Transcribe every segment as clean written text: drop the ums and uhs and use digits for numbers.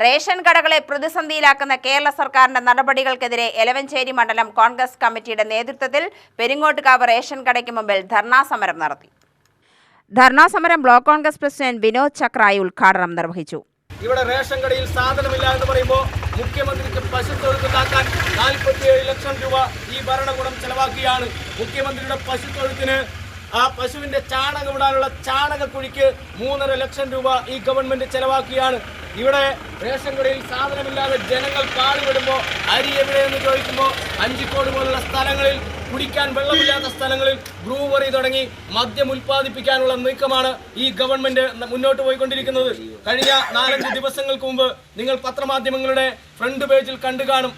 Ration കടകളെ പ്രതിസന്ധിയിലാക്കുന്ന Kerala സർക്കാരിന്റെ നടപടികൾക്കെതിരെ എലവഞ്ചേരി മണ്ഡലം കോൺഗ്രസ് കമ്മിറ്റിയുടെ നേതൃത്വത്തിൽ പെരിങ്ങോട്ടുകാവ് റേഷൻ കടയ്ക്ക് മുമ്പിൽ ധർണാ സമരം നടത്തി. ധർണാ സമരം ബ്ലോക്ക് കോൺഗ്രസ് പ്രസിഡന്റ് വിനോദ് ചക്രായി ഉദ്ഘാടനം നിർവഹിച്ചു. ഇവിടെ റേഷൻ കടയിൽ സാധനമില്ല എന്ന് പറയുമ്പോൾ മുഖ്യമന്ത്രിക്ക് പശുത്തൊഴുത്തുണ്ടാക്കാൻ 47 ലക്ഷം രൂപ ഈ ഭരണകൂടം ചെലവാക്കിയാണ്. മുഖ്യമന്ത്രിയുടെ പശുത്തൊഴുത്തിന് ആ പശുവിന്റെ ചാണകം ഇടാനുള്ള ചാണകക്കുഴിക്ക് 3.5 ലക്ഷം രൂപ ഈ ഗവൺമെന്റ് ചെലവാക്കിയാണ്. ഇവിടെ റേഷൻ കടയിൽ സാധനമില്ലാതെ ജനങ്ങൾ പാടുപെടുമ്പോൾ അരി എവിടെയെന്ന് ചോദിക്കുമ്പോൾ അഞ്ചിക്കോട് പോലുള്ള സ്ഥലങ്ങളിൽ കുടിക്കാൻ വെള്ളമില്ലാത്ത സ്ഥലങ്ങളിൽ ബ്രൂവറി തുടങ്ങി മദ്യം ഉൽപ്പാദിപ്പിക്കാനുള്ള നീക്കമാണ് ഈ ഗവൺമെന്റ് മുന്നോട്ട് പോയിക്കൊണ്ടിരിക്കുന്നത്. കഴിഞ്ഞ 4-5 ദിവസങ്ങൾക്ക് മുമ്പ് നിങ്ങൾ പത്രമാധ്യമങ്ങളുടെ ഫ്രണ്ട് പേജിൽ കണ്ടു കാണും.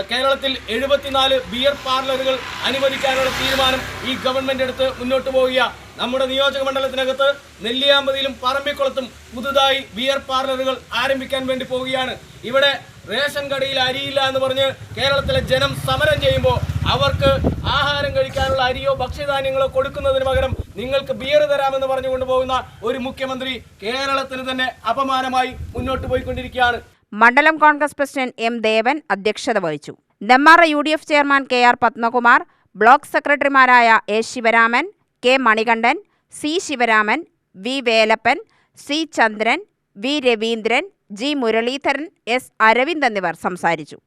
കേരളത്തിൽ 74 ബിയർ പാർലറുകൾ അനുവദിക്കാനുള്ള തീരുമാനം ഈ ഗവൺമെന്റ് എടുത്ത് മുന്നോട്ട് പോവുക. നമ്മുടെ നിയോജക മണ്ഡലത്തിനകത്ത് നെല്ലിയാമ്പതിയിലും പറമ്പിക്കുളത്തും പുതുതായി ബിയർ പാർലറുകൾ ആരംഭിക്കാൻ വേണ്ടി പോവുകയാണ്. ഇവിടെ റേഷൻ കടയിൽ അരിയില്ല എന്ന് പറഞ്ഞ് കേരളത്തിലെ ജനം സമരം ചെയ്യുമ്പോൾ അവർക്ക് ആഹാരം കഴിക്കാനുള്ള അരിയോ ഭക്ഷ്യധാന്യങ്ങളോ കൊടുക്കുന്നതിന് പകരം നിങ്ങൾക്ക് ബിയർ തരാമെന്ന് പറഞ്ഞു കൊണ്ടുപോകുന്ന ഒരു മുഖ്യമന്ത്രി കേരളത്തിന് തന്നെ അപമാനമായി മുന്നോട്ട് പോയിക്കൊണ്ടിരിക്കുകയാണ്. മണ്ഡലം കോൺഗ്രസ് പ്രസിഡന്റ് എം ദേവൻ അധ്യക്ഷത വഹിച്ചു. Nemmara UDF chairman KR Padmakumar, block സെക്രട്ടറിമാരായ A Sivaraman, K Manikandan, C Sivaraman, V Velappan, C Chandran, V Raveendran, G Muraleedharan, S Aravind എന്നിവർ സംസാരിച്ചു.